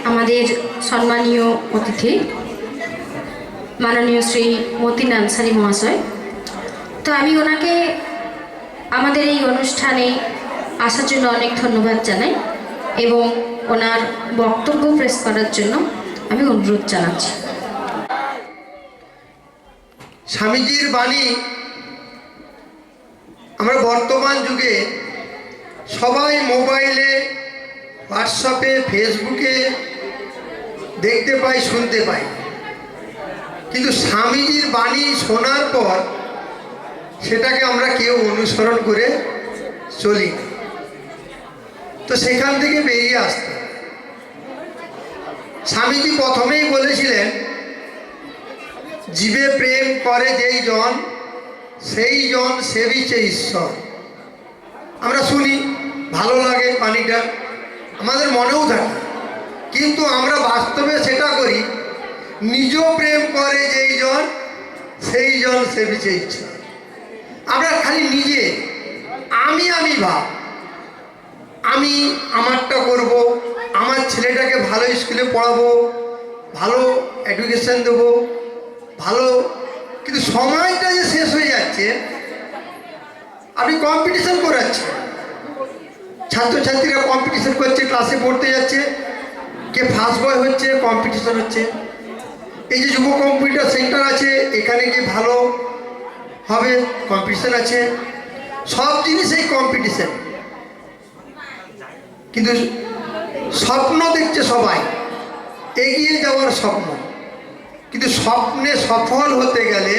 আমাদের সম্মানীয় অতিথি মাননীয় শ্রী মতিন আনসারী মহাশয়। তো আমি ওনাকে আমাদের এই অনুষ্ঠানে আসার জন্য অনেক ধন্যবাদ জানাই এবং ওনার বক্তব্য পেশ করার জন্য আমি অনুরোধ জানাচ্ছি। স্বামীজির বাণী আমরা বর্তমান যুগে সবাই মোবাইলে, হোয়াটসঅ্যাপে, ফেসবুকে দেখতে পাই, শুনতে পাই, কিন্তু স্বামীজির বাণী শোনার পর সেটাকে আমরা কেউ অনুসরণ করে চলি। তো সেখান থেকে বেরিয়ে আসতে স্বামীজি প্রথমেই বলেছিলেন, জীবে প্রেম করে যেই জন সেই জন সেবিছে ঈশ্বর। আমরা শুনি, ভালো লাগে বাণীটা, আমাদের মনেও থাকে, কিন্তু আমরা বাস্তবে সেটা করি, নিজ প্রেম করে যেই জন সেই জন সেবিছে ঈশ্বর। আমরা খালি নিজে আমি ভাব, আমি আমারটা করব, আমার ছেলেটাকে ভালো স্কুলে পড়াবো, ভালো এডুকেশন দেবো, ভালো, কিন্তু সময়টা যে শেষ হয়ে যাচ্ছে, আপনি কম্পিটিশন করাচ্ছেন, ছাত্রছাত্রীরা কম্পিটিশন করছে, ক্লাসে পড়তে যাচ্ছে, কে ফার্স্ট বয় হচ্ছে, কম্পিটিশন হচ্ছে। এই যে যুব কম্পিউটার সেন্টার আছে, এখানে গিয়ে ভালো হবে, কম্পিটিশন আছে, সব জিনিসেই কম্পিটিশন। কিন্তু স্বপ্ন দেখছে সবাই, এগিয়ে যাওয়ার স্বপ্ন, কিন্তু স্বপ্নে সফল হতে গেলে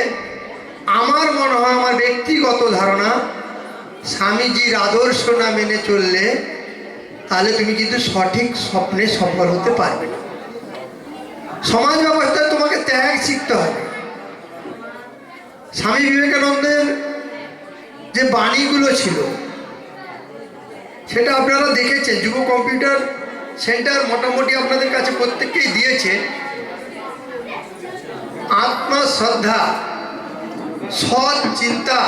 আমার মনে হয়, আমার ব্যক্তিগত ধারণা, স্বামীজির আদর্শ না মেনে চললে তাহলে তুমি কিন্তু সঠিক স্বপ্নে সফল হতে পারবে না। সমাজ ব্যবস্থায় তোমাকে ত্যাগ শিখতে হবে। স্বামী বিবেকানন্দের যে বাণীগুলো ছিল সেটা আপনারা দেখেছেন, যুব কম্পিউটার সেন্টার মোটামুটি আপনাদের কাছে প্রত্যেককেই দিয়েছে। আত্মশ্রদ্ধা, সৎ চিন্তা,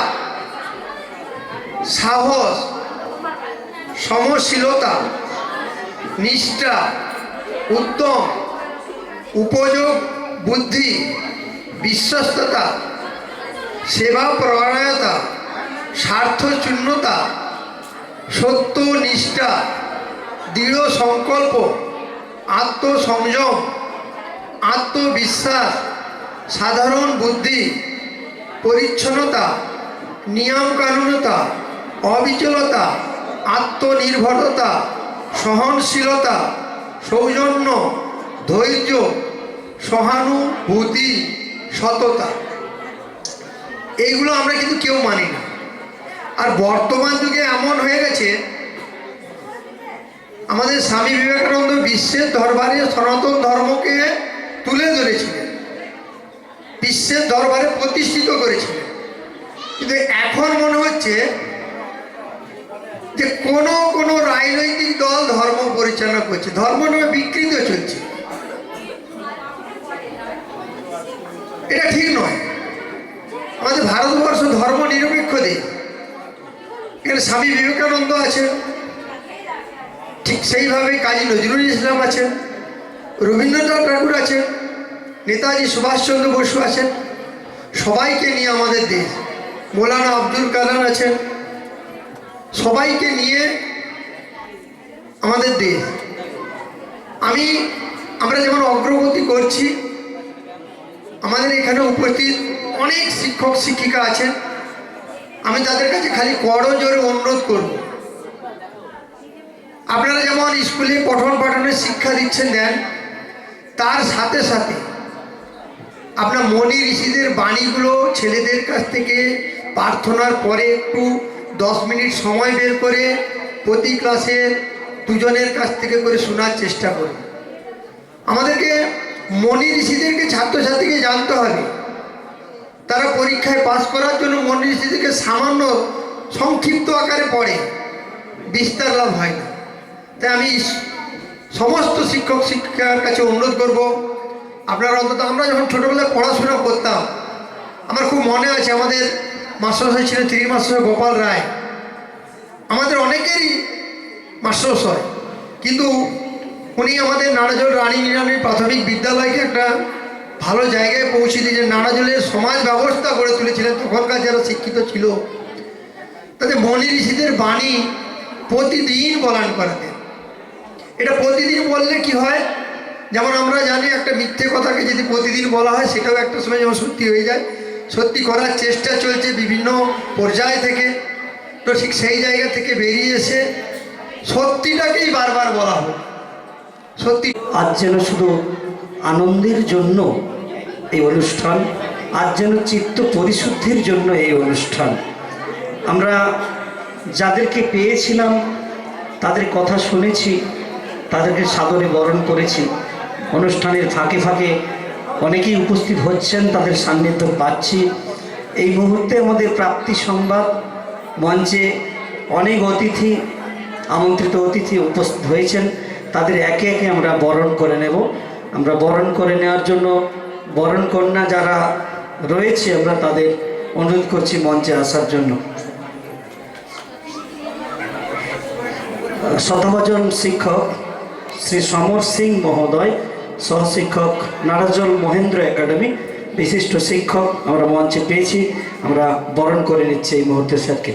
সাহস, সমশীলতা, নিষ্ঠা, উদ্যম, উপযোগ বুদ্ধি, বিশ্বস্ততা, সেবা পরায়ণতা, স্বার্থশূন্যতা, সত্য নিষ্ঠা, দৃঢ় সংকল্প, আত্মসংযম, আত্মবিশ্বাস, সাধারণ বুদ্ধি, পরিচ্ছন্নতা, নিয়মকানুনতা, অবিচলতা, আত্মনির্ভরতা, সহনশীলতা, সৌজন্য, ধৈর্য, সহানুভূতি, সততা। এইগুলো আমরা কিন্তু কেউ মানি না। আর বর্তমান যুগে এমন হয়ে গেছে, আমাদের স্বামী বিবেকানন্দ বিশ্বের দরবারে সনাতন ধর্মকে তুলে ধরেছিলেন, বিশ্বের দরবারে প্রতিষ্ঠিত করেছিলেন, কিন্তু এখন মনে হচ্ছে যে কোনো রাজনৈতিক দল ধর্ম পরিচালনা করছে, ধর্ম নামে বিকৃত চলছে। এটা ঠিক নয়। আমাদের ভারতবর্ষ ধর্ম নিরপেক্ষ দেশ, এখানে স্বামী বিবেকানন্দ আছেন, ঠিক সেইভাবে কাজী নজরুল ইসলাম আছেন, রবীন্দ্রনাথ ঠাকুর আছেন, নেতাজি সুভাষচন্দ্র বসু আছেন, সবাইকে নিয়ে আমাদের দেশ, মৌলানা আব্দুল কালাম আছেন, সবাইকে নিয়ে আমাদের দেশ। আমরা যেমন অগ্রগতি করছি, আমাদের এখানে উপস্থিত অনেক শিক্ষক শিক্ষিকা আছেন, আমি তাদের কাছে খালি করজোরে অনুরোধ করব, আপনারা যেমন স্কুলে পঠন পাঠনের শিক্ষা দিচ্ছেন দেন, তার সাথে সাথে আপনার মনি ঋষিদের বাণীগুলো ছেলেদের কাছ থেকে প্রার্থনার পরে একটু 10 মিনিট সময় বের করে প্রতি ক্লাসের দুজনের কাছ থেকে করে শোনার চেষ্টা করুন। আমাদেরকে মনি ঋষিদেরকে ছাত্রছাত্রীকে জানতে হবে, তারা পরীক্ষায় পাস করার জন্য মনি ঋষিদেরকে সামান্য সংক্ষিপ্ত আকারে পড়ে, বিস্তার লাভ হয় না। তাই আমি সমস্ত শিক্ষক শিক্ষিকার কাছে অনুরোধ করব, আপনারা অন্তত, আমরা যখন ছোটোবেলায় পড়াশোনা করতাম, আমার খুব মনে আছে, আমাদের মাস্টারমশাই ছিলেন মাস্টার গোপাল রায়, আমাদের অনেকেরই মাস্টারমশাই, কিন্তু উনি আমাদের নাড়াজোল রানী নিরানী প্রাথমিক বিদ্যালয়কে একটা ভালো জায়গায় পৌঁছে দিয়েছেন। নাড়াজোলের সমাজ ব্যবস্থা গড়ে তুলেছিলেন। তখনকার যারা শিক্ষিত ছিল তাদের মনি ঋষিদের বাণী প্রতিদিন বলান করাতেন। এটা প্রতিদিন বললে কি হয়, যেমন আমরা জানি একটা মিথ্যে কথাকে যদি প্রতিদিন বলা হয় সেটাও একটা সময় যেমন সত্যি হয়ে যায়। সত্যি করার চেষ্টা চলছে বিভিন্ন পর্যায় থেকে, তো ঠিক সেই জায়গা থেকে বেরিয়ে এসে সত্যিটাকেই বারবার বলা হোক। সত্যি আজ যেন শুধু আনন্দের জন্য এই অনুষ্ঠান, আজ যেন চিত্ত পরিশুদ্ধির জন্য এই অনুষ্ঠান। আমরা যাদেরকে পেয়েছিলাম তাদের কথা শুনেছি, তাদেরকে সাদরে বরণ করেছি। অনুষ্ঠানের ফাঁকে ফাঁকে অনেকেই উপস্থিত হচ্ছেন, তাদের সান্নিধ্য পাচ্ছি। এই মুহূর্তে আমাদের প্রাপ্তি সংবাদ, মঞ্চে অনেক অতিথি, আমন্ত্রিত অতিথি উপস্থিত হয়েছেন, তাদের একে একে আমরা বরণ করে নেব। আমরা বরণ করে নেওয়ার জন্য বরণ কন্যা যারা রয়েছে আমরা তাদের অনুরোধ করছি মঞ্চে আসার জন্য। শতভাজন শিক্ষক শ্রী সমর সিং মহোদয়, সহশিক্ষক নাড়াজোল মহেন্দ্র একাডেমি, বিশিষ্ট শিক্ষক আমরা মঞ্চে পেয়েছি। আমরা বরণ করে নিচ্ছি এই মুহূর্তে স্যারকে।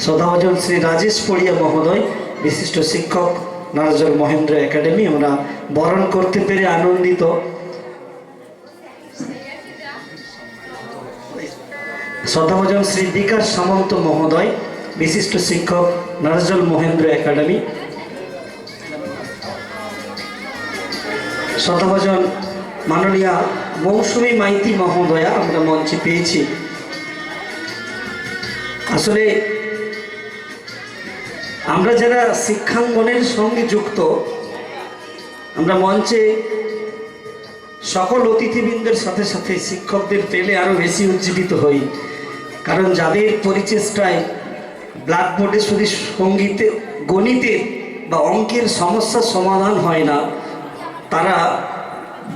শতভাজন শ্রী রাজেশ পড়িয়া মহোদয়, বিশিষ্ট শিক্ষক নাড়াজোল মহেন্দ্র একাডেমি, আমরা বরণ করতে পেরে আনন্দিত। শতভাজন শ্রী বিকাশ সামন্ত মহোদয়, বিশিষ্ট শিক্ষক নাড়াজোল মহেন্দ্র একাডেমি। শতভাজন মাননীয়া মৌসুমী মাইতি মহোদয়া আমরা মঞ্চে পেয়েছি। আসলে আমরা যারা শিক্ষাঙ্গনের সঙ্গে যুক্ত, আমরা মঞ্চে সকল অতিথিবৃন্দের সাথে সাথে শিক্ষকদের পেলে আরও বেশি উজ্জীবিত হই। কারণ যাদের পরিচেষ্টায় ব্ল্যাকবোর্ডে শুধু সঙ্গীতে, গণিতের বা অঙ্কের সমস্যার সমাধান হয় না, তারা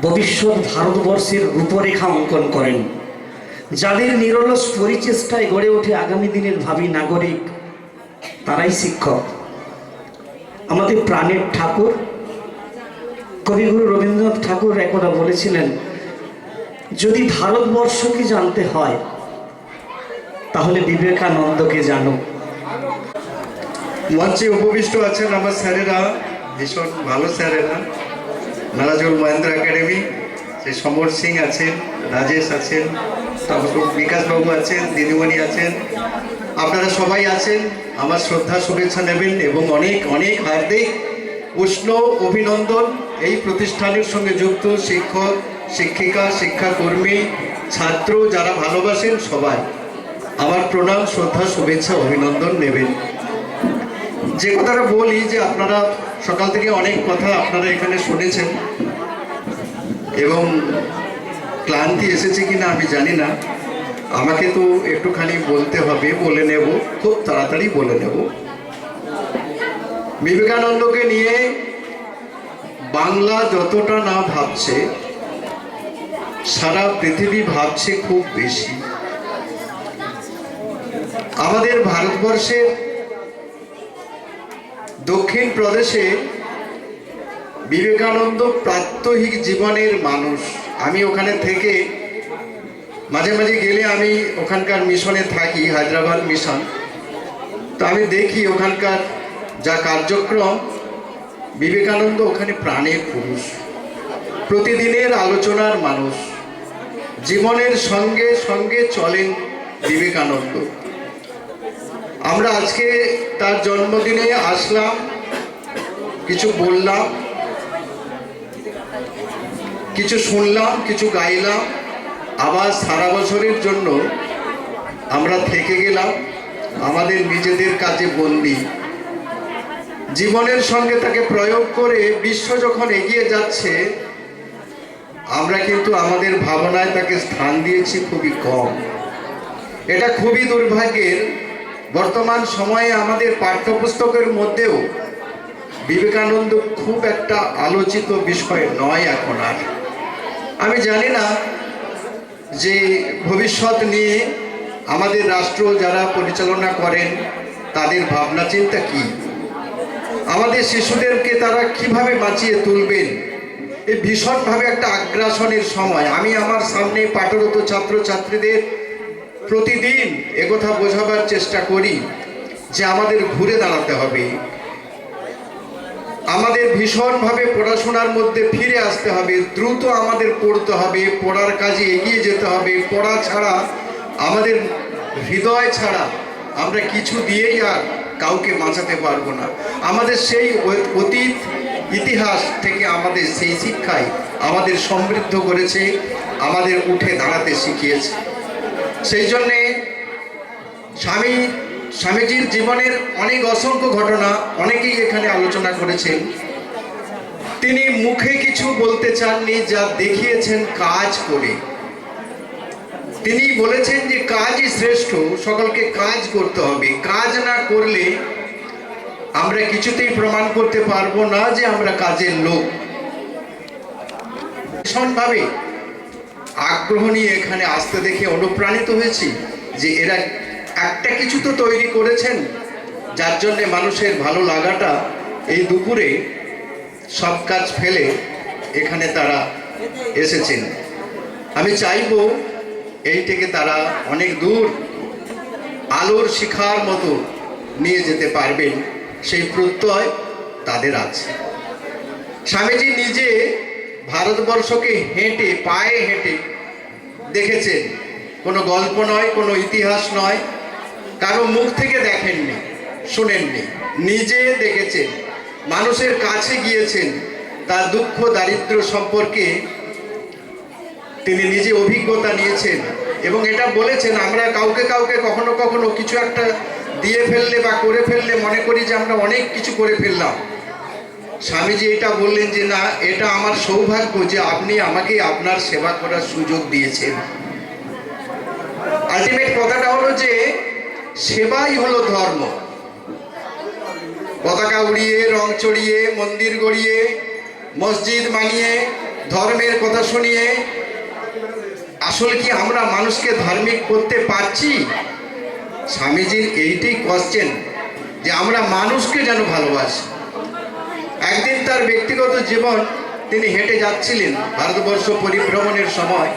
ভবিষ্যৎ ভারতবর্ষের রূপরেখা অঙ্কন করেন। যাদের নিরলস পরিচেষ্টায় গড়ে ওঠে আগামী দিনের ভাবী নাগরিক, তারাই শিক্ষক। আমাদের প্রাণের ঠাকুর কবিগুরু রবীন্দ্রনাথ ঠাকুর একদা বলেছিলেন, যদি ভারতবর্ষকে জানতে হয় তাহলে বিবেকানন্দকে জানো। মঞ্চে উপবিষ্ট আছেন আমার স্যারেরা, ভীষণ ভালো স্যারেরা। নাড়াজোল মহেন্দ্র একাডেমি, সে সমর সিং আছেন, রাজেশ আছেন, তারপর বিকাশবাবু আছেন, দিদিমণি আছেন, আপনারা সবাই আছেন। আমার শ্রদ্ধা শুভেচ্ছা নেবেন এবং অনেক অনেক হার্দিক উষ্ণ অভিনন্দন। এই প্রতিষ্ঠানের সঙ্গে যুক্ত শিক্ষক, শিক্ষিকা, শিক্ষাকর্মী, ছাত্র যারা ভালোবাসেন সবাই আমার প্রণাম, শ্রদ্ধা, শুভেচ্ছা, অভিনন্দন নেবেন। যে কথাটা বলি যে আপনারা সকাল থেকে অনেক কথা আপনারা এখানে শুনেছেন এবং ক্লান্তি এসেছে কিনা আমি জানি না, আমাকে তো একটুখানি বলতে হবে, বলে নেব, খুব তাড়াতাড়ি বলে নেব। বিবেকানন্দকে নিয়ে বাংলা যতটা না ভাবছে, সারা পৃথিবী ভাবছে খুব বেশি। আমাদের ভারতবর্ষের দক্ষিণ প্রদেশে বিবেকানন্দ প্রাত্যহিক জীবনের মানুষ। আমি ওখানে থেকে মাঝে মাঝে গেলে, আমি ওখানকার মিশনে থাকি, হায়দ্রাবাদ মিশন, তো আমি দেখি ওখানকার যা কার্যক্রম, বিবেকানন্দ ওখানে প্রাণের পুরুষ, প্রতিদিনের আলোচনার মানুষ, জীবনের সঙ্গে সঙ্গে চলেন বিবেকানন্দ। আমরা আজকে তার জন্মদিনে আসলাম, কিছু বললাম, কিছু শুনলাম, কিছু গাইলাম, আবার সারা বছরের জন্য আমরা থেকে গেলাম আমাদের নিজেদের কাজে বন্দী। জীবনের সঙ্গে তাকে প্রয়োগ করে বিশ্ব যখন এগিয়ে যাচ্ছে, আমরা কিন্তু আমাদের ভাবনায় তাকে স্থান দিয়েছি খুবই কম। এটা খুবই দুর্ভাগ্যের। বর্তমান সময়ে আমাদের পাঠ্যপুস্তকের মধ্যেও বিবেকানন্দ খুব একটা আলোচিত বিষয় নয় এখন আর। আমি জানি না যে ভবিষ্যৎ নিয়ে আমাদের রাষ্ট্র যারা পরিচালনা করেন তাদের ভাবনা চিন্তা কি। আমাদের শিশুদেরকে তারা কিভাবে বাঁচিয়ে তুলবেন, এই ভীষণভাবে একটা আগ্রাসনের সময়। আমি আমার সামনে পাঠরত ছাত্রছাত্রীদের প্রতিদিন একথা বোঝাবার চেষ্টা করি যে আমাদের ঘুরে দাঁড়াতে হবে, আমাদের ভীষণভাবে পড়াশোনার মধ্যে ফিরে আসতে হবে, দ্রুত আমাদের পড়তে হবে, পড়ার কাজে এগিয়ে যেতে হবে। পড়া ছাড়া, আমাদের হৃদয় ছাড়া আমরা কিছু দিয়েই আর কাউকে বাঁচাতে পারবো না। আমাদের সেই অতীত ইতিহাস থেকে আমাদের সেই শিক্ষায় আমাদের সমৃদ্ধ করেছে, আমাদের উঠে দাঁড়াতে শিখিয়েছে। সেই জন্যে স্বামীজির জীবনের অনেক অসংখ্য ঘটনা অনেকেই এখানে আলোচনা করেছেন। তিনি মুখে কিছু বলতে চাননি, যা দেখিয়েছেন কাজ করে। তিনি বলেছেন যে কাজই শ্রেষ্ঠ, সকলকে কাজ করতে হবে। কাজ না করলে আমরা কিছুতেই প্রমাণ করতে পারবো না যে আমরা কাজের লোক। ভীষণভাবে আগ্রহ নিয়ে এখানে আসতে দেখে অনুপ্রাণিত হয়েছি যে এরা একটা কিছু তো তৈরি করেছেন, যার জন্যে মানুষের ভালো লাগাটা এই দুপুরে সব কাজ ফেলে এখানে তারা এসেছেন। আমি চাইবো এইটাকে তারা অনেক দূর আলোর শিখার মতো নিয়ে যেতে পারবেন, সেই প্রত্যয় তাদের আছে। স্বামীজি নিজে ভারতবর্ষকে হেঁটে, পায়ে হেঁটে দেখেছেন। কোনো গল্প নয়, কোনো ইতিহাস নয়, কারো মুখ থেকে দেখেননি, শোনেননি, নিজে দেখেছেন। মানুষের কাছে গিয়েছেন, তার দুঃখ দারিদ্র সম্পর্কে তিনি নিজে অভিজ্ঞতা নিয়েছেন এবং এটা বলেছেন। আমরা কাউকে কখনো কখনো কিছু একটা দিয়ে ফেললে বা করে ফেললে মনে করি যে আমরা অনেক কিছু করে ফেললাম। স্বামীজি এটা বললেন যে না, এটা আমার সৌভাগ্য যে আপনি আমাকে আপনার সেবা করার সুযোগ দিয়েছেন। আলটিমেট কথাটা হলো যে সেবাই হলো ধর্ম। পতাকা উড়িয়ে, রং চড়িয়ে, মন্দির গড়িয়ে, মসজিদ বানিয়ে, ধর্মের কথা শুনিয়ে আসলে কি আমরা মানুষকে ধার্মিক করতে পারছি? স্বামীজির এইটাই কোশ্চেন যে আমরা মানুষকে যেন ভালোবাসি। একদিন তার ব্যক্তিগত জীবন, তিনি হেঁটে যাচ্ছিলেন ভারতবর্ষ পরিভ্রমণের সময়,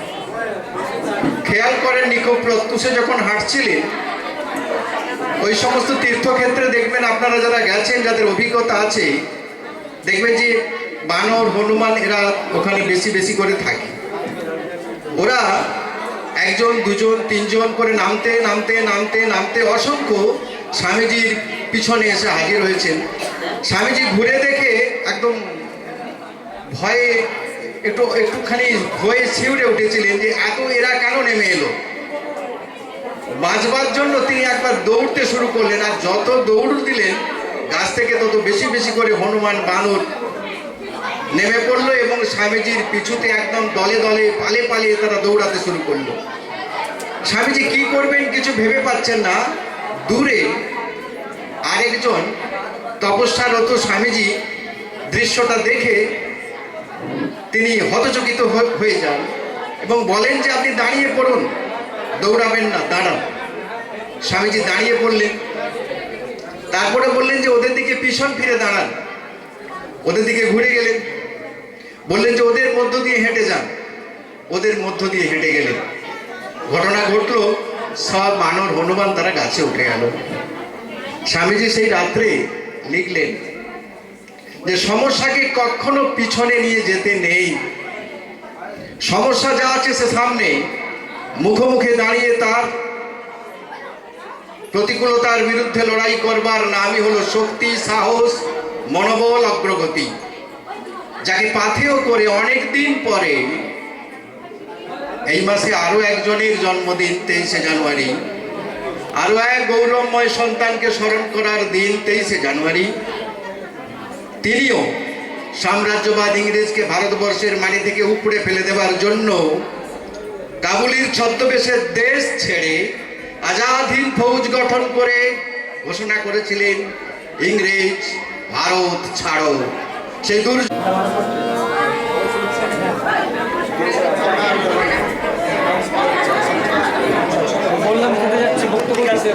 খেয়াল করেননি খুব প্রত্যুষে যখন হাঁটছিলেন, ওই সমস্ত তীর্থক্ষেত্রে দেখবেন আপনারা যারা গেছেন, যাদের অভিজ্ঞতা আছে, দেখবেন যে বানর, হনুমান এরা ওখানে বেশি বেশি করে থাকে। ওরা একজন, দুজন, তিনজন করে নামতে নামতে নামতে নামতে অসংখ্য স্বামীজির পিছনে এসে হাজির হয়েছেন। স্বামীজি ঘুরে দেখে একদম ভয়ে একটুখানি ভয়ে শিউরে উঠেছিলেন যে এত এরা কেন নেমে এলো। বাঁচবার জন্য তিনি একবার দৌড়তে শুরু করলেন, আর যত দৌড় দিলেন গাছ থেকে তত বেশি বেশি করে হনুমান, বানর নেমে পড়লো এবং স্বামীজির পিছুতে একদম দলে দলে, পালে পালিয়ে তারা দৌড়াতে শুরু করলো। স্বামীজি কি করবেন কিছু ভেবে পাচ্ছেন না। দূরে আরেকজন তপস্যারত স্বামীজি দৃশ্যটা দেখে তিনি হতচকিত হয়ে যান এবং বলেন যে আপনি দাঁড়িয়ে পড়ুন, দৌড়াবেন না, দাঁড়ান। স্বামীজি দাঁড়িয়ে পড়লেন, তারপরে বললেন যে ওদের দিকে পিছন ফিরে দাঁড়ান। ওদের দিকে ঘুরে গেলেন, বললেন যে ওদের মধ্য দিয়ে হেঁটে যান। ওদের মধ্য দিয়ে হেঁটে গেলেন। ঘটনা ঘটলো, সব বানর, হনুমান তারা গাছে উঠে গেল। স্বামীজি সেই রাত্রে লিখলেন যে সমস্যাকে কখনো পিছনে নিয়ে যেতে নেই। সমস্যা যা আছে সে সামনে, মুখোমুখি দাঁড়িয়ে তার প্রতিকূলতার বিরুদ্ধে লড়াই করবার নামই হলো শক্তি, সাহস, মনোবল, অগ্রগতি। যাকে পাথেয় করে অনেক দিন পরে এই মাসে আরো একজনের জন্মদিন 23শে জানুয়ারি, আরো এক গৌরবময় সন্তানকে স্মরণ করার দিন 23শে জানুয়ারি। তিনিও সাম্রাজ্যবাদ ইংরেজকে ভারতবর্ষের মাটি থেকে উপড়ে ফেলে দেওয়ার জন্য কাবুলির ছদ্মবেশের দেশ ছেড়ে আজাদ হিন্দ ফৌজ গঠন করে ঘোষণা করেছিলেন, ইংরেজ ভারত ছাড়ো। সেই বললাম খেতে যাচ্ছি, বক্তব্য আছে।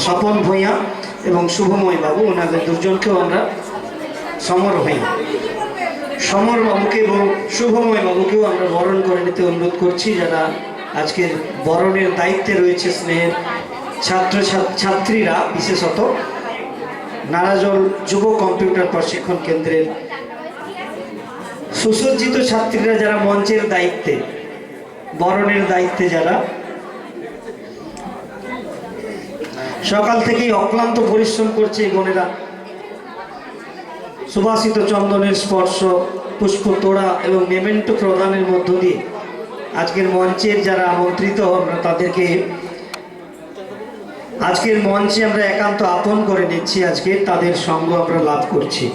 স্বপন ভূঁইয়া এবং শুভময় বাবু, ওনাদের দুজনকেও আমরা সমর ভূঁইয়া, সমর বাবুকে এবং শুভময় বাবুকেও আমরা বরণ করে নিতে অনুরোধ করছি, যারা আজকের বরণের দায়িত্বে রয়েছে। স্নেহের ছাত্রীরা, বিশেষত নারাজল যুব কম্পিউটার প্রশিক্ষণ কেন্দ্রের সুসজ্জিত ছাত্রীরা, যারা মঞ্চের দায়িত্বে, বরণের দায়িত্বে, যারা সকাল থেকেই অক্লান্ত পরিশ্রম করছে এই বোনেরা। সুবাসিত চন্দনের স্পর্শ, পুষ্প তোড়া এবং মেমেন্টো প্রদানের মধ্য দিয়ে আজকের মঞ্চের যারা আমন্ত্রিত, আমরা তাদেরকে আজকের মঞ্চে আমরা একান্ত আপন করে নিচ্ছি। আজকে তাদের সঙ্গ আমরা লাভ করছি।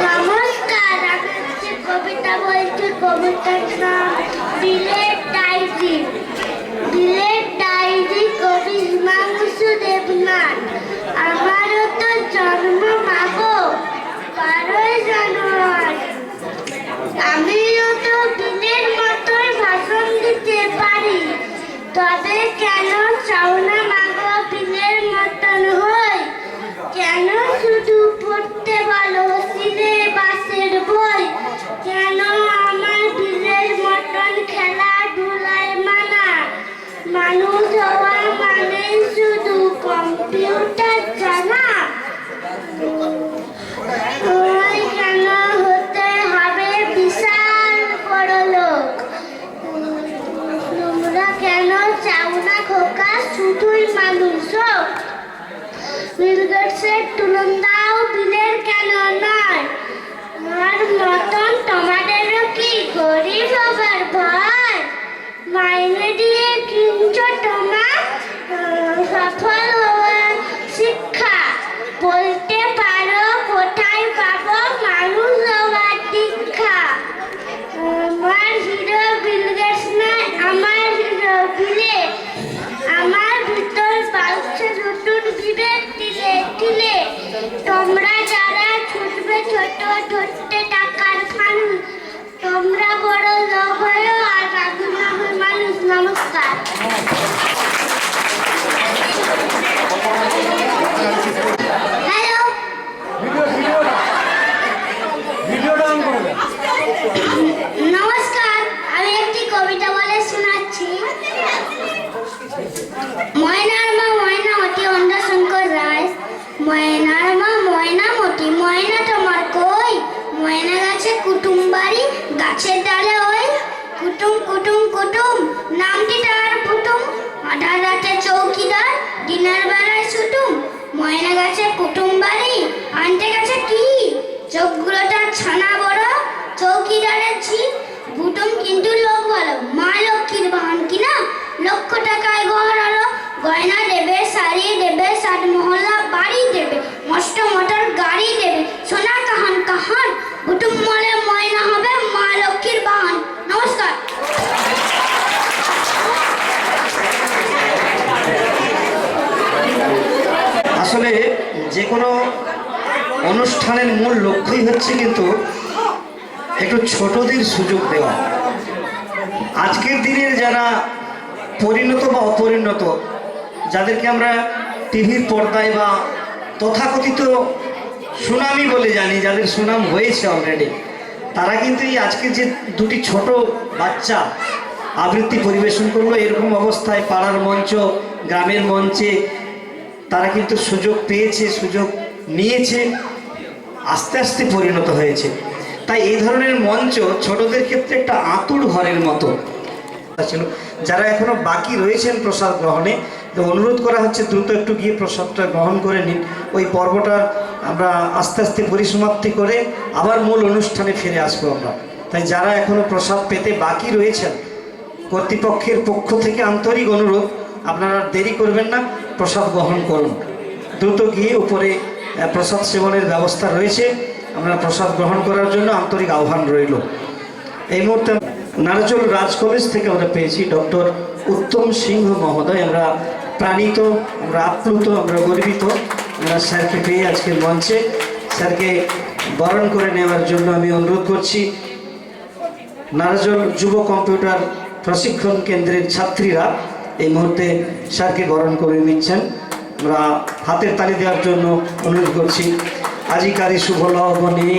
নমস্কার, আমি হচ্ছে কবিতা বলছি। কবিতার নাম বিলেত ডায়েরি। বিলেত ডায়েরি, কবি হিমাংশু দেবনাথ। আমারও তো জন্ম মাগো 12ই জানুয়ারি। আমিও তো বিলের মতোই ভাষণ দিতে পারি, তবে কেন চাও না মাগো বিলের মতন হই? কেন শুধু পড়তে ভালো সিলেবাসের বই? কেন আমার বিলের মতন খেলাধুলায় মানা? মানুষ হওয়া মানে শুধু কম্পিউটার জানা? ওই কেন হতে হবে বিশাল বড় লোক? তোমরা কেন চাও না খোকা শুধুই মানুষ হোক? বিল গেটসের তুলন দাও, বিলের কেন নয়? আমার মতন তোমাদেরও কি গরিব হবার ভয়? মাইনে দিয়ে কিনছো তোমা সফল হওয়ার শিক্ষা? বলতে পারো কোথায় পাবো মানুষ হওয়ার দীক্ষা? আমার হিরো বিল গেটস নয়, আমার হিরো বিলে। আমার ভিতর বাড়ছে নতুন বিবেক দিলে দিলে। তোমরা যারা ছুটবে ছোট ধরতে টাকার ফানুস, তোমরা বড় লোক হয়েও আর রাধু না হয় মানুষ। নমস্কার। হ্যালো, নমস্কার, আমি একটি কবিতা বলে শোনাচ্ছি। ময়নার মা ময়নামতি, অন্ধ্রশঙ্কর রায়। ময়নার মা ময়নামতি, ময়না তোমার কই? ময়না গাছে কুটুম বাড়ি, গাছের ডালে ওই কুটুম কুটুম কুটুম, নামটি তার কুটুম। আধার রাতে চৌকিদার, দিনের বেলায় শুটুম। ময়না গাছে কুটুম বাড়ি, আনতে গেছে কি? চোখগুলো তার ছানা বড়, চৌকিদারের ঝি। কুটুম কিন্তু লোক ভালো, মা লক্ষ্মীর বাহন কিনা। লক্ষ টাকায় ঘর আলো, গয়না দেবে, শাড়ি দেবে, 7 মহল্লা বাড়ি দেবে, মস্ত মোটর গাড়ি দেবে। সোনা কাহান কাহান, কুটুম মলে ময়না হবে মা লক্ষ্মীর বাহন। নমস্কার। আসলে যে কোনো অনুষ্ঠানের মূল লক্ষ্যই হচ্ছে কিন্তু একটু ছোটদের সুযোগ দেওয়া। আজকের দিনের যারা পরিণত বা অপরিণত, যাদেরকে আমরা টিভির পর্দায় বা তথাকথিত সুনামি বলে জানি, যাদের সুনাম হয়েছে অলরেডি, তারা কিন্তু এই আজকে যে দুটি ছোট বাচ্চা আবৃত্তি পরিবেশন করলো, এরকম অবস্থায় পাড়ার মঞ্চ, গ্রামের মঞ্চে তারা কিন্তু সুযোগ পেয়েছে, সুযোগ নিয়েছে, আস্তে আস্তে পরিণত হয়েছে। তাই এই ধরনের মঞ্চ ছোটদের ক্ষেত্রে একটা আঁতুড় ঘরের মতো ছিল। যারা এখনো বাকি রয়েছেন প্রসাদ গ্রহণে, তো অনুরোধ করা হচ্ছে দ্রুত একটু গিয়ে প্রসাদটা গ্রহণ করে নিন। ওই পর্বটা আমরা আস্তে আস্তে পরিসমাপ্তি করে আবার মূল অনুষ্ঠানে ফিরে আসবো আমরা। তাই যারা এখনো প্রসাদ পেতে বাকি রয়েছেন, কর্তৃপক্ষের পক্ষ থেকে আন্তরিক অনুরোধ, আপনারা দেরি করবেন না, প্রসাদ গ্রহণ করুন। দ্রুত গিয়ে উপরে প্রসাদ সেবনের ব্যবস্থা রয়েছে, আমরা প্রসাদ গ্রহণ করার জন্য আন্তরিক আহ্বান রইল। এই মুহূর্তে নারাজল রাজ কলেজ থেকে আমরা পেয়েছি ডক্টর উত্তম সিংহ মহোদয়। আমরা প্রাণিত, আমরা আপ্লুত, আমরা গর্বিত আমরা স্যারকে পেয়ে আজকের মঞ্চে। স্যারকে বরণ করে নেওয়ার জন্য আমি অনুরোধ করছি নারাজল যুব কম্পিউটার প্রশিক্ষণ কেন্দ্রের ছাত্রীরা এই মুহূর্তে স্যারকে বরণ করে নিচ্ছেন। আমরা হাতের তালি দেওয়ার জন্য অনুরোধ করছি। আজিকারি শুভ লগনে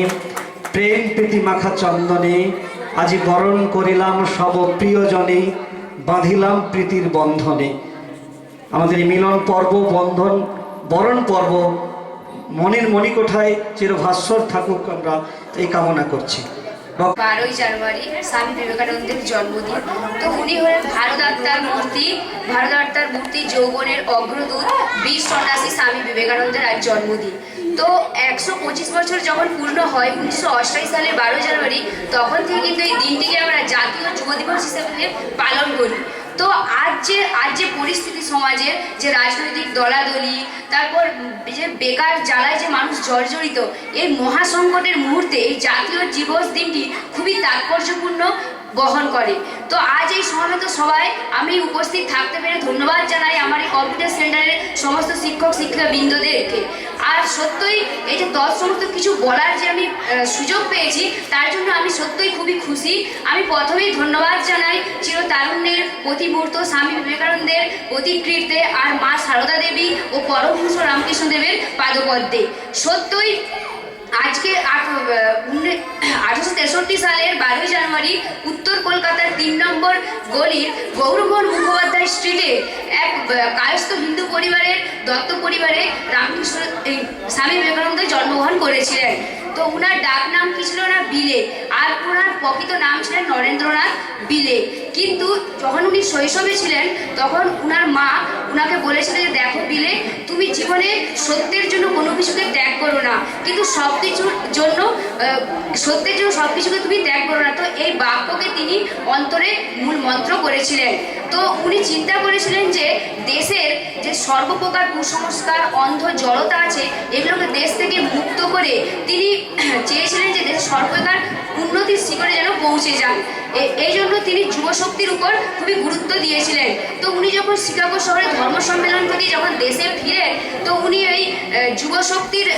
প্রেম প্রীতি মাখা চন্দনে আজি বরণ করিলাম সব প্রিয়জনে বাঁধিলাম প্রীতির বন্ধনে। আমাদের এই মিলন পর্ব, বরণ পর্ব মনের মণিকোঠায় চিরভাস্বর থাকুক, আমরা এই কামনা করছি। 12ই জানুয়ারি স্বামী বিবেকানন্দের জন্মদিন। তো উনি হলেন ভারত আত্মার মূর্তি, যৌবনের অগ্রদূত, বীর সন্ন্যাসী স্বামী বিবেকানন্দের আজ জন্মদিন। তো 125 বছর যখন পূর্ণ হয় 1928 সালের 12 জানুয়ারি, তখন থেকে কিন্তু এই দিনটিকে আমরা জাতীয় যুব দিবস হিসেবে পালন করি। তো আজ যে পরিস্থিতি সমাজের, যে রাজনৈতিক দলাদলি, তারপর যে বেকার জ্বালায় যে মানুষ জর্জরিত, এই মহাসংকটের মুহূর্তে এই জাতীয় দিবস দিনটি খুবই তাৎপর্যপূর্ণ বহন করে। তো আজ এই সমাবেত সবাই আমি উপস্থিত থাকতে পেরে ধন্যবাদ জানাই আমার এই কম্পিউটার সেন্টারের সমস্ত শিক্ষক শিক্ষিকাবৃন্দদেরকে। আর সত্যই এই যে সমস্ত কিছু বলার যে আমি সুযোগ পেয়েছি, তার জন্য আমি সত্যই খুবই খুশি। আমি প্রথমেই ধন্যবাদ জানাই চিরতারুণ্যের প্রতিমূর্ত স্বামী বিবেকানন্দের প্রতিকৃতিতে, আর মা সারদা দেবী ও পরমহংস রামকৃষ্ণ দেবের পাদপদ্মে। সত্যই আজকে 1863 সালের 12ই জানুয়ারি উত্তর কলকাতার 3 নম্বর গলির গৌরমোহন মুখোপাধ্যায় স্ট্রিটে এক কায়স্থ হিন্দু পরিবারের দত্ত পরিবারে রামকৃষ্ণ স্বামী বিবেকানন্দ জন্মগ্রহণ করেছিলেন। তো উনার ডাক নাম কি ছিল না বিলে, আর ওনার প্রকৃত নাম ছিলেন নরেন্দ্রনাথ বিলে। কিন্তু যখন উনি শৈশবে ছিলেন তখন উনার মা উনাকে বলেছিলেন যে দেখো বিলে, তুমি জীবনে সত্যের জন্য কোনো কিছুকে ত্যাগ করো না, কিন্তু সত্যের জন্য সব কিছুকে তুমি ত্যাগ করো না। তো এই বাক্যকে তিনি অন্তরে মূল মন্ত্র করেছিলেন। তো উনি চিন্তা করেছিলেন যে দেশের যে সর্বপ্রকার কুসংস্কার, অন্ধ জড়তা আছে, এগুলোকে দেশ থেকে মুক্ত করে তিনি চেয়েছিলেন যে দেশের সর্বপ্রকার উন্নতির শিখরে যেন পৌঁছে যান। এই জন্য তিনি যুবশক্তির উপর খুবই গুরুত্ব দিয়েছিলেন। তো উনি যখন শিকাগো শহরে ধর্ম সম্মেলন থেকে যখন দেশে ফিরেন, তো উনি এই যুবশক্তির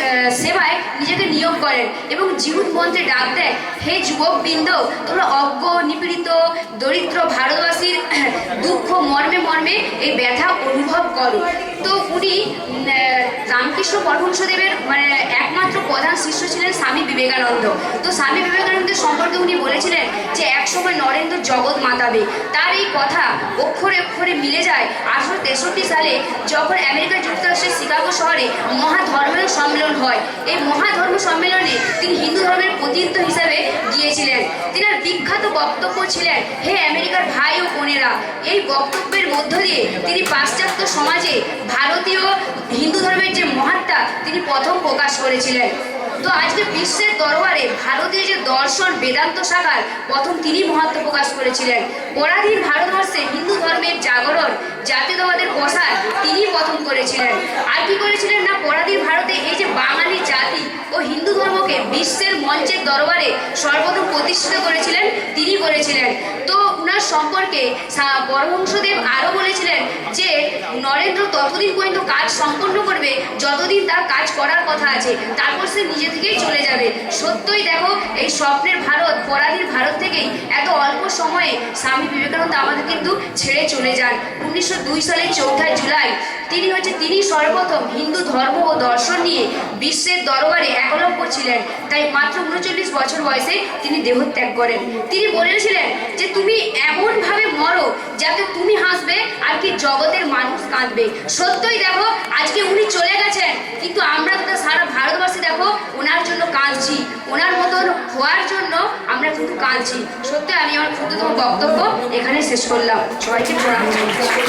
সেবায় নিজেকে নিয়োগ করেন এবং জীবন মন্ত্রে ডাক দেন, হে যুবকবৃন্দ, তোমরা অজ্ঞ, নিপীড়িত, দরিদ্র ভারতবাসীর দুঃখ মর্মে মর্মে এই ব্যথা অনুভব করো। তো উনি রামকৃষ্ণ পরমহংসদেবের একমাত্র প্রধান শিষ্য ছিলেন স্বামী বিবেকানন্দ। তো স্বামী বিবেকানন্দের সম্পর্কে উনি বলেছিলেন যে একসময় নরেন্দ্র জগৎ মাতাবে। তার এই কথা অক্ষরে অক্ষরে মিলে যায় 1863 সালে যখন আমেরিকা যুক্তরাষ্ট্রের শিকাগো শহরে মহাধর্মের সম্মেলন হয়। এই মহাধর্ম সম্মেলনে তিনি হিন্দু ধর্মের প্রতিনিধিত্ব হিসেবে গিয়েছিলেন। তিনার বিখ্যাত বক্তব্য ছিলেন, হে আমেরিকার ভাই ও বোনেরা। এই বক্তব্যের মধ্য দিয়ে তিনি পাশ্চাত্য সমাজে ভারতীয় হিন্দু ধর্মের যে মহাত্মা তিনি প্রথম প্রকাশ করেছিলেন। তো আজকে বিশ্বের দরবারে ভারতীয় যে দর্শন বেদান্ত শাখার প্রথম তিনি মহত্ব প্রকাশ করেছিলেন। পরাধীন ভারতবর্ষে হিন্দু ধর্মের জাগরণ, জাতীয়তাবাদের প্রসার তিনি প্রথম করেছিলেন। আর কি করেছিলেন না, পরাধীন ভারতে এই যে বাঙালি জাতি ও হিন্দু ধর্মকে বিশ্বের মঞ্চের দরবারে সর্বপ্রথম প্রতিষ্ঠিত করেছিলেন তিনি করেছিলেন। তো উনার সম্পর্কে পরমহংসদেব আরও বলেছিলেন যে নরেন্দ্র ততদিন পর্যন্ত কাজ সম্পন্ন করবে যতদিন তার কাজ করার কথা আছে, তারপর সে নিজে থেকেই চলে যাবে। সত্যই দেখো, এই স্বপ্নের ভারত, পরাধীন ভারত থেকেই এত অল্প সময়ে স্বামী বিবেকানন্দ আমাদের কিন্তু ছেড়ে চলে যান। 1902 সালের 4 জুলাই তিনি সর্বপ্রথম হিন্দু ধর্ম ও দর্শন নিয়ে বিশ্বের দরবারে একলব্য ছিলেন। তাই মাত্র 39 বছর বয়সে তিনি দেহত্যাগ করেন। তিনি বলেছিলেন যে তুমি এমনভাবে মরো যাতে তুমি হাসবে আর কি জগতের মানুষ কাঁদবে। সত্যই দেখো, আজকে উনি চলে গেছেন, কিন্তু আমরা তো সারা ভারতবাসী দেখো ওনার জন্য কাঁদছি, ওনার মতন হওয়ার জন্য আমরা কিন্তু কাঁদছি। সত্যি আমি আমার ক্ষুদ্রতম বক্তব্য এখানে শেষ করলাম। সবাইকে প্রণাম জানাচ্ছি।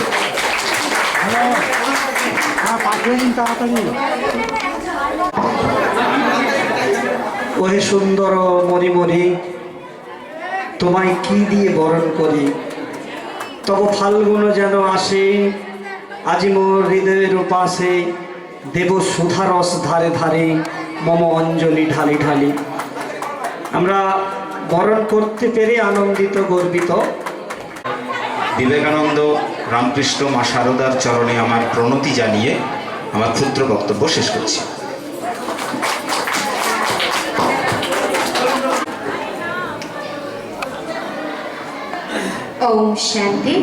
ওহে সুন্দর মরিমরি, তোমায় কি দিয়ে বরণ করি, তব ফাল্গুন যেন আসে, আজি মোর হৃদয়ের উপাসে, দেব সুধারস ধারে ধারে, মম অঞ্জলি ঢালি ঢালি। আমরা বরণ করতে পেরে আনন্দিত, গর্বিত। বিবেকানন্দ, রামকৃষ্ণ, মা সারদার চরণে আমার প্রণতি জানিয়ে আমার ক্ষুদ্র বক্তব্য শেষ করছি। ओम शांति,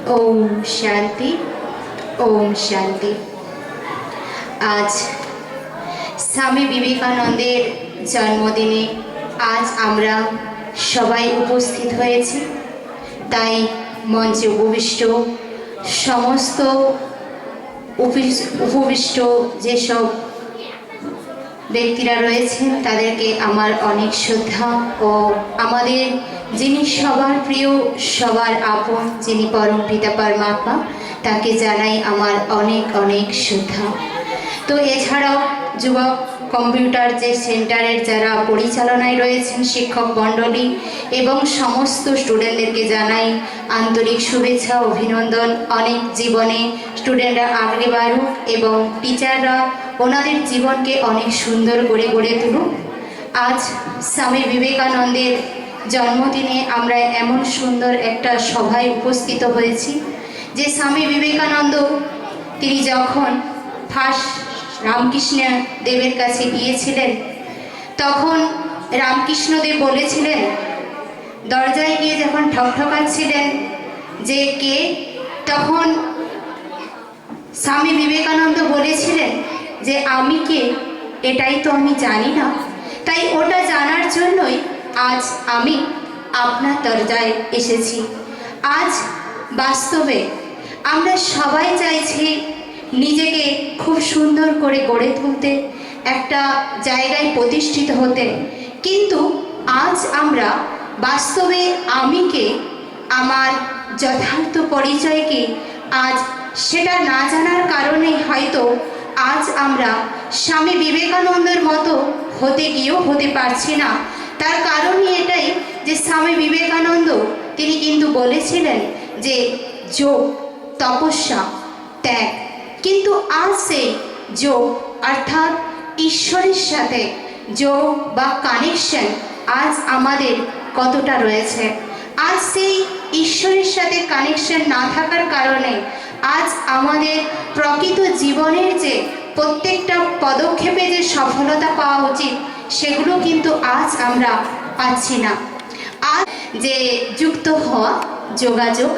ओम शांति, ओम शांति। आज स्वामी विवेकानंदेर जन्मदिने आज आमरा सबाई उपस्थित हয়েছি। তাই মঞ্চে উপবিষ্ট সমস্ত উপবিষ্ট যেসব ব্যক্তিরা রয়েছেন তাদেরকে আমার অনেক শ্রদ্ধা ও আমাদের যিনি সবার প্রিয় সবার আপন যিনি পরম পিতা পরমাত্মা তাকে জানাই আমার অনেক অনেক শ্রদ্ধা। তো এছাড়াও যুবক কম্পিউটার যে সেন্টারের যারা পরিচালনায় রয়েছেন শিক্ষক মণ্ডলী এবং সমস্ত স্টুডেন্টদেরকে জানাই আন্তরিক শুভেচ্ছা অভিনন্দন। অনেক জীবনে স্টুডেন্টরা আগে বাড়ুক এবং টিচাররা ওনাদের জীবনকে অনেক সুন্দর করে গড়ে তুলুক। আজ স্বামী বিবেকানন্দের জন্মদিনে আমরা এমন সুন্দর একটা সভায় উপস্থিত হয়েছি যে স্বামী বিবেকানন্দ তিনি যখন ফার্স্ট রামকৃষ্ণ দেবের কাছে গিয়েছিলেন তখন রামকৃষ্ণদেব বলেছিলেন, দরজায় গিয়ে যখন ঠকঠকাচ্ছিলেন যে কে, তখন স্বামী বিবেকানন্দ বলেছিলেন যে আমি কে এটাই তো আমি জানি না, তাই ওটা জানার জন্যই আজ আমি আপনার দরজায় এসেছি। আজ বাস্তবে আমরা সবাই চাইছি নিজেকে খুব সুন্দর করে গড়ে তুলতে, একটা জায়গায় প্রতিষ্ঠিত হতে, কিন্তু আজ আমরা বাস্তবে আমিকে আমার যথার্থ পরিচয়কে আজ সেটা না জানার কারণে হয়তো আজ আমরা স্বামী বিবেকানন্দের মতো হতে গিয়েও হতে পারছি না। তার কারণই এটাই যে স্বামী বিবেকানন্দ তিনি কিন্তু বলেছিলেন যে যোগ, তপস্যা, ত্যাগ, কিন্তু আজ সেই যোগ অর্থাৎ ঈশ্বরের সাথে যোগ বা কানেকশন আজ আমাদের কতটা রয়েছে। আজ সেই ঈশ্বরের সাথে কানেকশন না থাকার কারণে আজ আমাদের প্রকৃত জীবনের যে প্রত্যেকটা পদক্ষেপে যে সফলতা পাওয়া উচিত সেগুলো কিন্তু আজ আমরা পাচ্ছি না। আজ যে যুক্ত হওয়া যোগাযোগ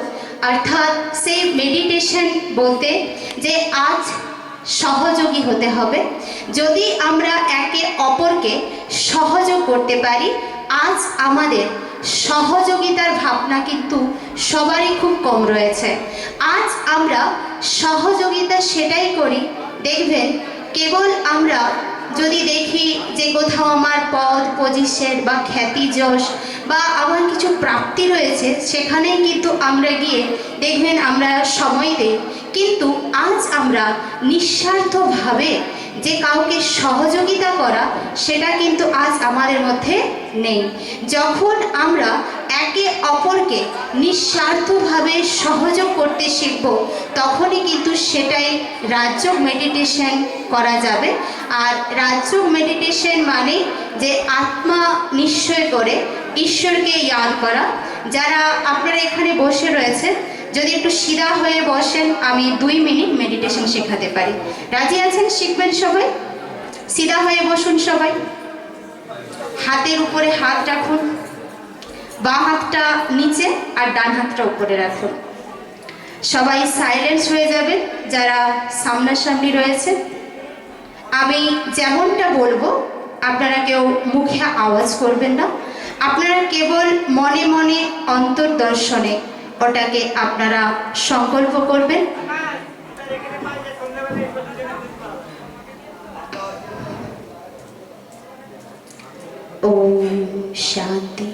অর্থাৎ সেই মেডিটেশন বলতে যে আজ সহযোগী হতে হবে। যদি আমরা একে অপরকে সহযোগ করতে পারি, আজ আমাদের সহযোগিতার ভাবনা কিন্তু সবারই খুব কম রয়েছে। আজ আমরা সহযোগিতা সেটাই করি, দেখবেন কেবল আমরা যদি দেখি যে কোথাও আমার পদ পজিশন বা খ্যাতি যশ বা আমার কিছু প্রাপ্তি রয়েছে সেখানেই কিন্তু আমরা গিয়ে দেখবেন আমরা সময় দিই, কিন্তু আজ আমরা নিঃস্বার্থভাবে যে কাউকে সহযোগিতা করা সেটা কিন্তু আজ আমাদের মধ্যে নেই। যখন আমরা একে অপরকে নিঃস্বার্থভাবে সহযোগ করতে শিখব তখনই কিন্তু সেটাই রাজযোগ মেডিটেশন করা যাবে। আর রাজযোগ মেডিটেশন মানে যে আত্মা নিশ্চয় করে ঈশ্বরকে ইয়াদ করা। যারা আপনারা এখানে বসে রয়েছেন যদি একটু সিধা হয়ে বসেন আমি 2 মিনিট মেডিটেশন শেখাতে পারি। রাজি আছেন? শিখবেন সবাই? সিধা হয়ে বসুন সবাই, হাতের উপরে হাত রাখুন, বাঁ হাতটা নিচে আর ডান হাতটা উপরে রাখুন। সবাই সাইলেন্স হয়ে যাবেন যারা সামনাসামনি রয়েছে। আমি যেমনটা বলবো আপনারা কেউ মুখে আওয়াজ করবেন না, আপনারা কেবল মনে মনে অন্তর্দর্শনে ওটাকে আপনারা সংকল্প করবেন। ওম শান্তি।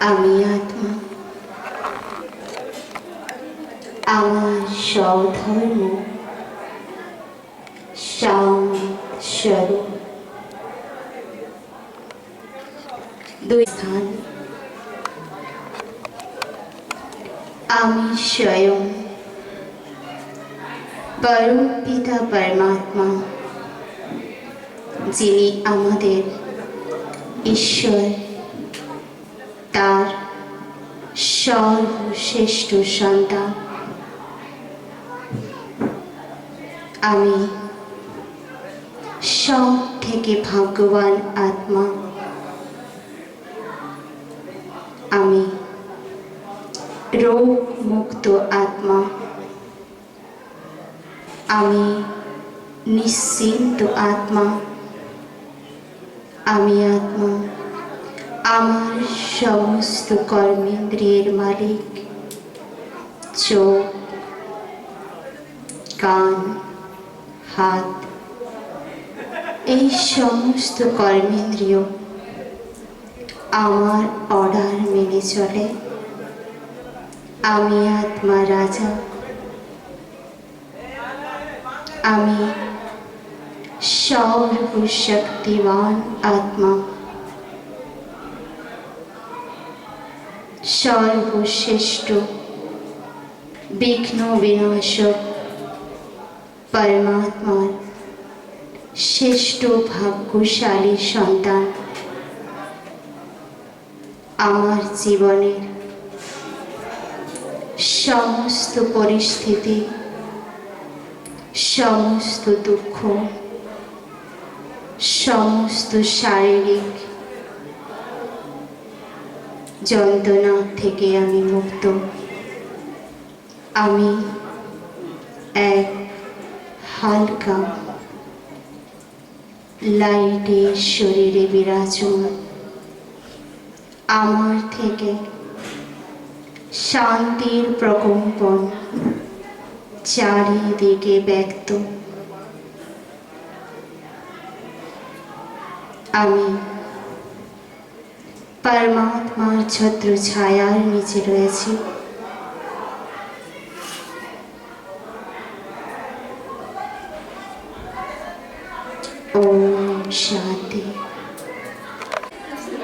আমি আত্মা, আমার স্বধর্ম স্বরূপ। 2 স্থান আমি স্বয়ং পরম পিতা পরমাত্মা যিনি আমাদের ঈশ্বর তার সর্বশ্রেষ্ঠ সন্তান। আমি সব থেকে ভাগ্যবান আত্মা। রোগ মুক্ত আত্মা, আমি নিশ্চিন্ত আত্মা, আমি আত্মা, আমার সমস্ত কর্মেন্দ্রিয়ের মালিক। চোখ, কান, হাত, এই সমস্ত কর্মেন্দ্রিয় আমার অর্ডার মেনে চলে। আমি আত্মা রাজা, আমি সর্বশক্তিমান আত্মা, সর্বশ্রেষ্ঠ বিঘ্ন বিনাশক পরমাত্মার শ্রেষ্ঠ ভাগ্যশালী সন্তান। আমার জীবনের সমস্ত পরিস্থিতি, সমস্ত দুঃখ, সমস্ত শারীরিক যন্ত্রণা থেকে আমি মুক্ত। আমি এক হালকা লাইটের শরীরে বিরাজমান। আমার থেকে শান্তির প্রকম্পন চারিদিকে ব্যক্ত। আমি পরমাত্মার ছত্র ছায়ার নিচে রয়েছি। ওম শান্তি।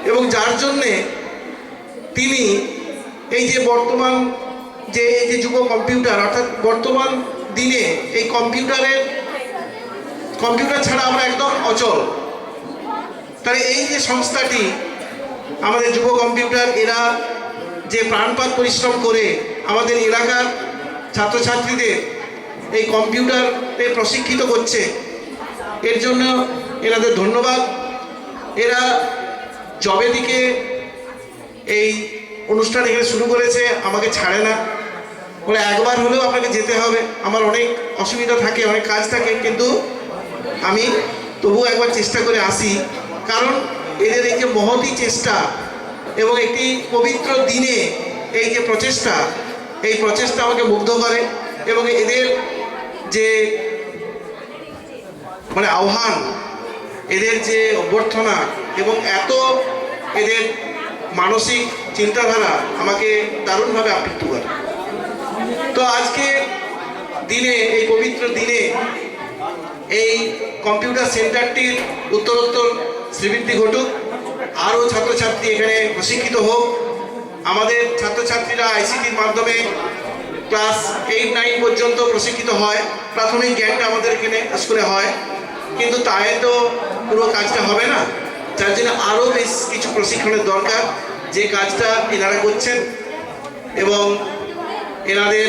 এবং যার জন্যে তিনি এই যে বর্তমান যে এই যে যুব কম্পিউটার, অর্থাৎ বর্তমান দিনে এই কম্পিউটার ছাড়া আমরা একদম অচল। তাই এই যে সংস্থাটি আমাদের যুব কম্পিউটার, এরা যে প্রাণপাত পরিশ্রম করে আমাদের এলাকার ছাত্রছাত্রীদের এই কম্পিউটারে প্রশিক্ষিত করছে, এর জন্য এনাদের ধন্যবাদ। এরা জবে দিকে এই অনুষ্ঠান এখানে শুরু করেছে আমাকে ছাড়ে না, বলে একবার হলেও আপনাকে যেতে হবে। আমার অনেক অসুবিধা থাকে, অনেক কাজ থাকে, কিন্তু আমি তবুও একবার চেষ্টা করে আসি। কারণ এদের এই যে মহতী চেষ্টা এবং একটি পবিত্র দিনে এই যে প্রচেষ্টা, এই প্রচেষ্টা আমাকে মুগ্ধ করে। এবং এদের যে মানে আহ্বান, এদের যে অভ্যর্থনা এবং এত এদের মানসিক চিন্তাধারা আমাকে দারুণভাবে আপ্লুত করে। তো আজকে দিনে, এই পবিত্র দিনে এই কম্পিউটার সেন্টারটির উত্তরোত্তর শ্রীবৃদ্ধি ঘটুক, আরও ছাত্রছাত্রী এখানে প্রশিক্ষিত হোক। আমাদের ছাত্রছাত্রীরা আইসিটির মাধ্যমে ক্লাস 8-9 পর্যন্ত প্রশিক্ষিত হয়। প্রাথমিক জ্ঞানটা আমাদের এখানে স্কুলে হয়, কিন্তু তাই তো পুরো কাজটা হবে না। যার জন্য আরও বেশ কিছু প্রশিক্ষণের দরকার, যে কাজটা এনারা করছেন। এবং এনাদের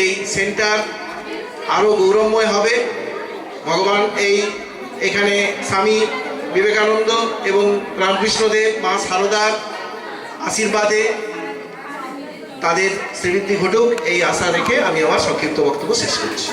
এই সেন্টার আরও গৌরবময় হবে। ভগবান এখানে স্বামী বিবেকানন্দ এবং রামকৃষ্ণদেব, মা সারদার আশীর্বাদে তাদের শ্রীবৃদ্ধি ঘটুক, এই আশা রেখে আমি আমার সংক্ষিপ্ত বক্তব্য শেষ করছি।